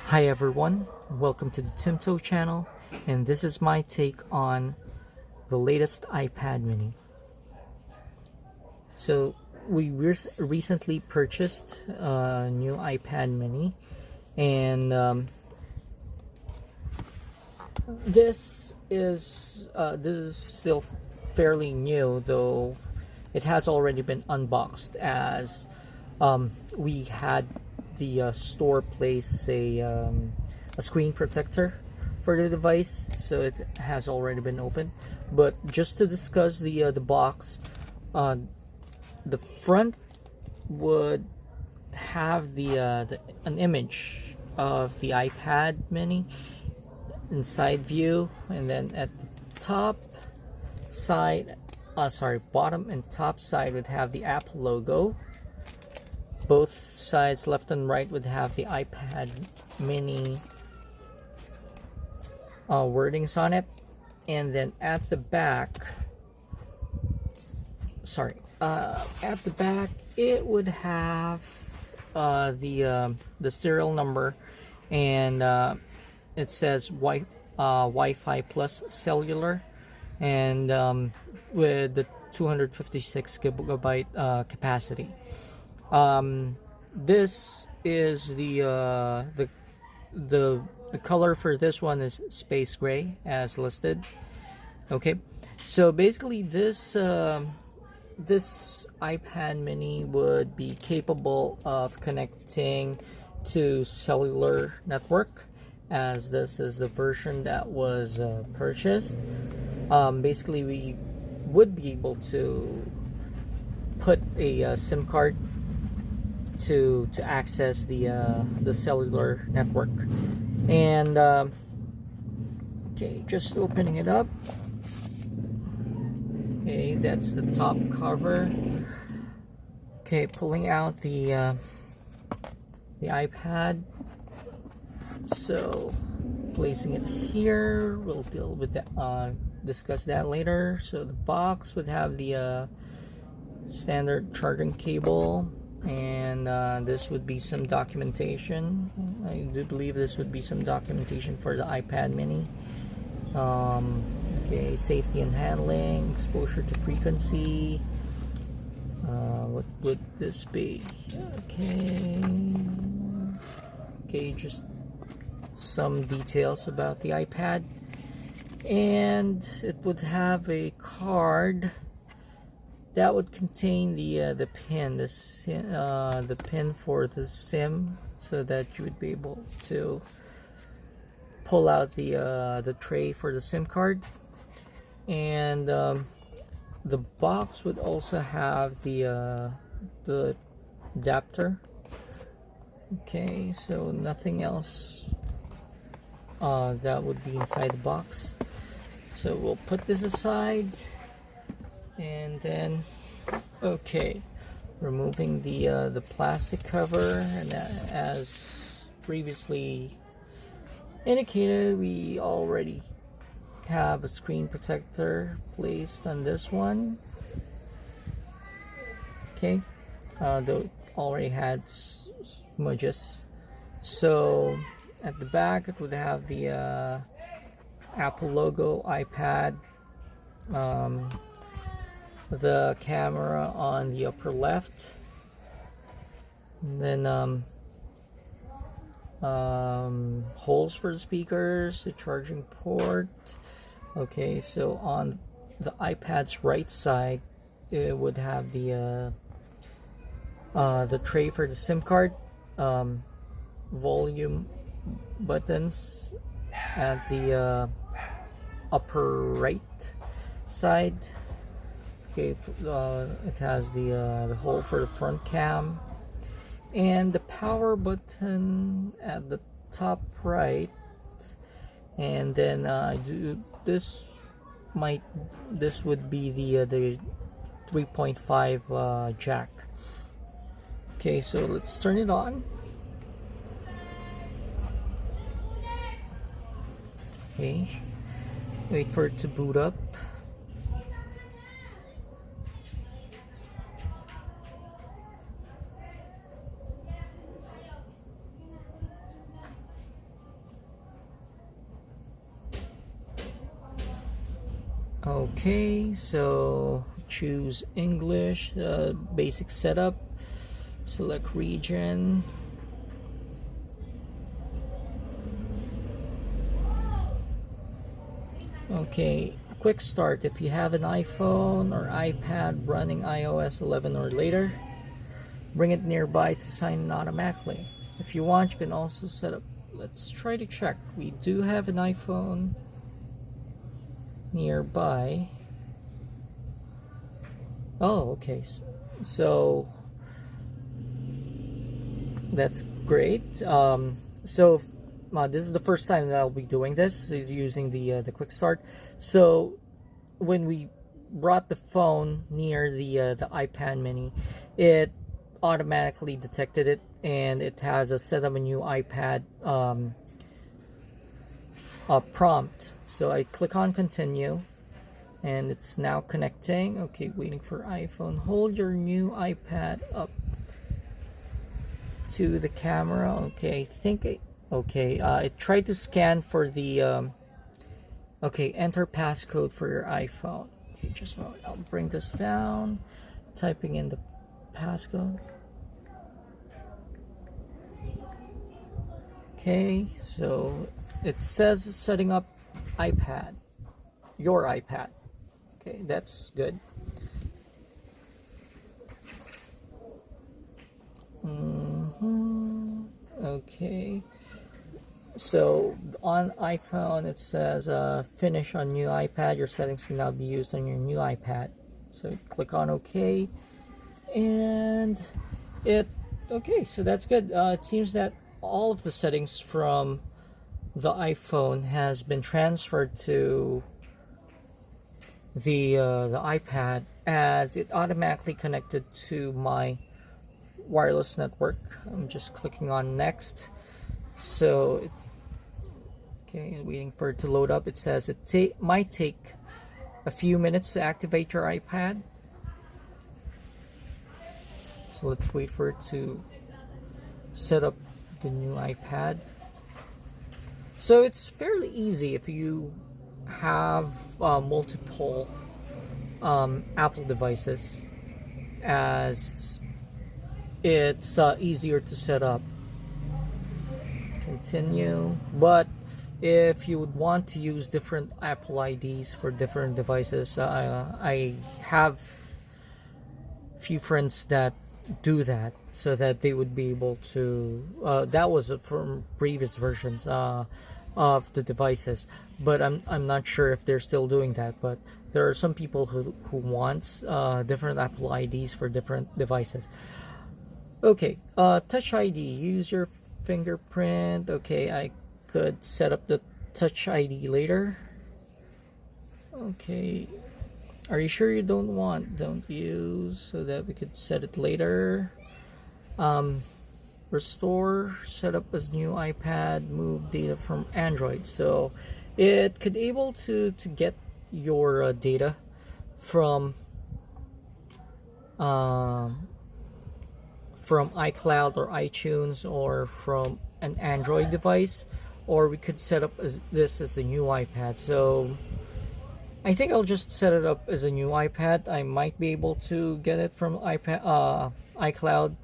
Hi everyone, welcome to the Timto channel, and this is my take on the latest iPad mini. So we recently purchased a new iPad mini, and this is still fairly new, though it has already been unboxed, as we had the store place a screen protector for the device, so it has already been opened. But just to discuss the box, the front would have an image of the iPad mini in side view, and then at the bottom and top side would have the Apple logo. Both sides, left and right, would have the iPad mini wordings on it. And then at the back, it would have the serial number, and it says Wi-Fi plus cellular, and with the 256 gigabyte capacity. This is the color for this one is space gray as listed. Okay, so basically this iPad mini would be capable of connecting to cellular network, as this is the version that was purchased. Basically we would be able to put a SIM card to access the cellular network. And okay, just opening it up. Okay, that's the top cover. Okay, pulling out the iPad. So placing it here, we'll deal with that, discuss that later. So the box would have the standard charging cable, and this would be some documentation. I do believe this would be some documentation for the iPad mini. Okay, safety and handling, exposure to frequency. What would this be? Okay, just some details about the iPad, and it would have a card that would contain the pin, the pin for the SIM, so that you would be able to pull out the tray for the SIM card. And the box would also have the adapter. Okay, so nothing else that would be inside the box. So we'll put this aside. And then, okay, removing the plastic cover, and as previously indicated, we already have a screen protector placed on this one. Okay, though it already had smudges. So at the back, it would have the Apple logo, iPad, the camera on the upper left, and then holes for the speakers, the charging port. Okay, so on the iPad's right side, it would have the tray for the SIM card, volume buttons at the upper right side. Okay, it has the hole for the front cam, and the power button at the top right. And then this would be the 3.5 jack. Okay, so let's turn it on. Okay, wait for it to boot up. Okay, so choose English, basic setup, select region. Okay, quick start. If you have an iPhone or iPad running iOS 11 or later, bring it nearby to sign in automatically. If you want, you can also set up. Let's try to check. We do have an iPhone nearby. Oh, okay. So that's great. So this is the first time that I'll be doing this, is using the quick start. So when we brought the phone near the iPad mini, it automatically detected it, and it has a set up a new iPad prompt. So I click on continue, and it's now connecting. Okay, waiting for iPhone. Hold your new iPad up to the camera. Okay, it tried to scan for the okay, enter passcode for your iPhone. Okay, just a moment. I'll bring this down, typing in the passcode. Okay, so it says setting up iPad, your iPad. Okay, that's good. Okay, so on iPhone it says finish on new iPad. Your settings can now be used on your new iPad. So click on OK, and okay, so that's good. It seems that all of the settings from the iPhone has been transferred to the iPad, as it automatically connected to my wireless network. I'm just clicking on next. So okay, waiting for it to load up. It says it might take a few minutes to activate your iPad. So let's wait for it to set up the new iPad. So it's fairly easy if you have multiple Apple devices, as it's easier to set up. Continue. But if you would want to use different Apple IDs for different devices, I have few friends that do that, so that they would be able to that was from previous versions of the devices, but I'm not sure if they're still doing that. But there are some people who wants different Apple IDs for different devices. Okay, Touch ID, use your fingerprint. Okay, I could set up the Touch ID later. Okay, are you sure you don't use, so that we could set it later? Restore, set up as new iPad, move data from Android. So it could able to get your data from iCloud or iTunes, or from an Android device, or we could set up this as a new iPad. So I think I'll just set it up as a new iPad. I might be able to get it from iCloud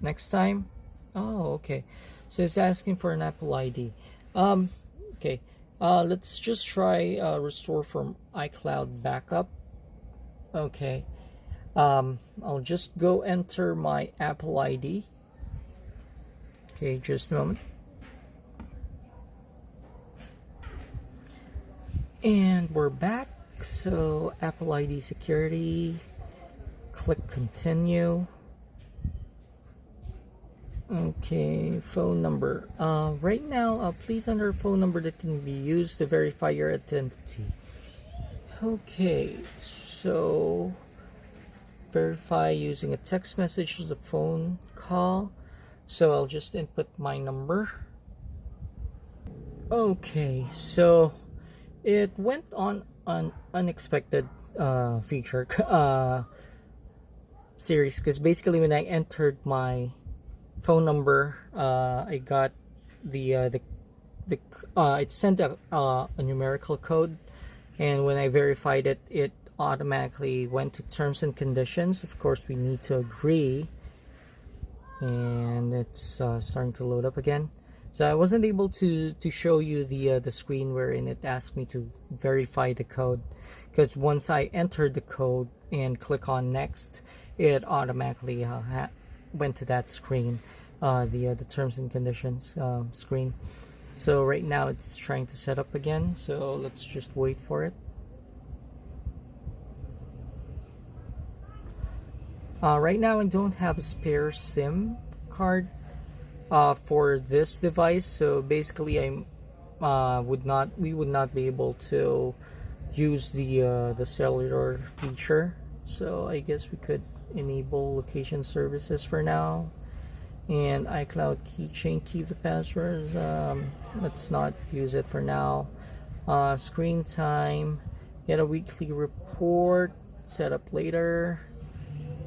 next time. Oh, okay. So it's asking for an Apple ID. Okay. Let's just try restore from iCloud backup. Okay. I'll just go enter my Apple ID. Okay, just a moment. And we're back. So Apple ID security, click continue. Okay, phone number. Right now, please enter a phone number that can be used to verify your identity. Okay, so verify using a text message as a phone call. So I'll just input my number. Okay, so it went on an unexpected feature series, because basically when I entered my phone number, I got it sent a numerical code, and when I verified it, it automatically went to terms and conditions. Of course, we need to agree, and it's starting to load up again. So I wasn't able to show you the screen wherein it asked me to verify the code, because once I entered the code and click on next, it automatically went to that screen, the terms and conditions screen. So right now it's trying to set up again, so let's just wait for it. Right now I don't have a spare SIM card for this device, so basically we would not be able to use the cellular feature. So I guess we could enable location services for now, and iCloud keychain, keep the passwords. Let's not use it for now. Screen time, get a weekly report, set up later.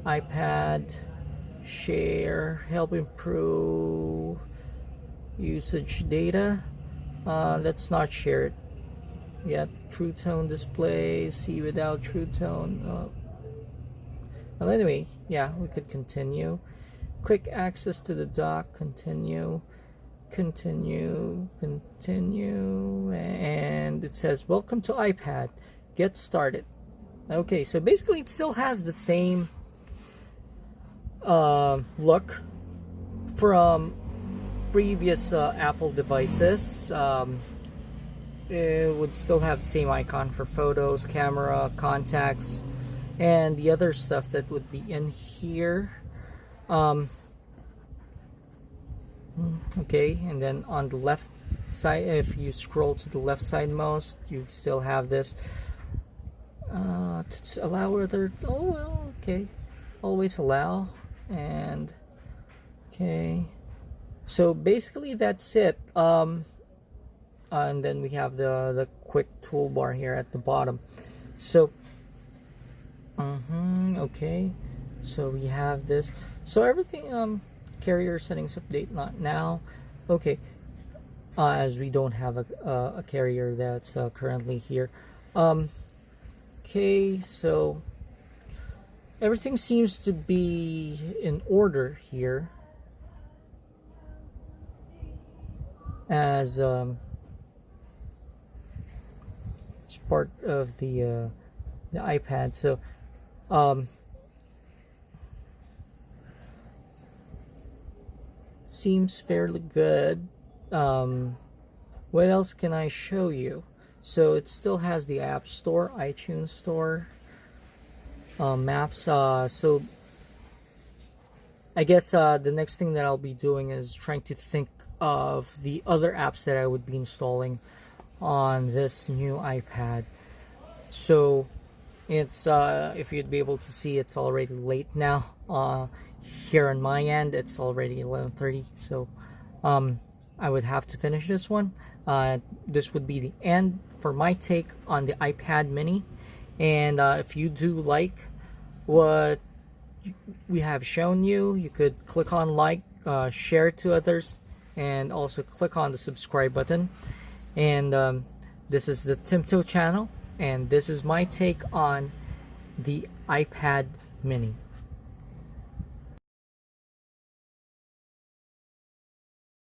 iPad, share, help improve usage data. Let's not share it yet. True tone display, see without true tone. Well, anyway, yeah, we could continue. Quick access to the dock, continue, and it says welcome to iPad, get started. Okay, so basically it still has the same look from previous Apple devices. It would still have the same icon for photos, camera, contacts, and the other stuff that would be in here. Okay, and then on the left side, if you scroll to the left side most, you'd still have this to allow other. Oh well, okay, always allow. And okay, so basically that's it. And then we have the quick toolbar here at the bottom. So okay, so we have this. So everything, carrier settings update not now. Okay, as we don't have a carrier that's currently here. Okay, so everything seems to be in order here, as it's part of the iPad. So seems fairly good. What else can I show you? So it still has the App Store, iTunes Store, maps. So I guess the next thing that I'll be doing is trying to think of the other apps that I would be installing on this new iPad. So it's if you'd be able to see, it's already late now. Here on my end, it's already 11:30. So I would have to finish this one. This would be the end for my take on the iPad mini. And if you do like what we have shown you, you could click on like, share it to others, and also click on the subscribe button. And this is the Timto channel, and this is my take on the iPad mini.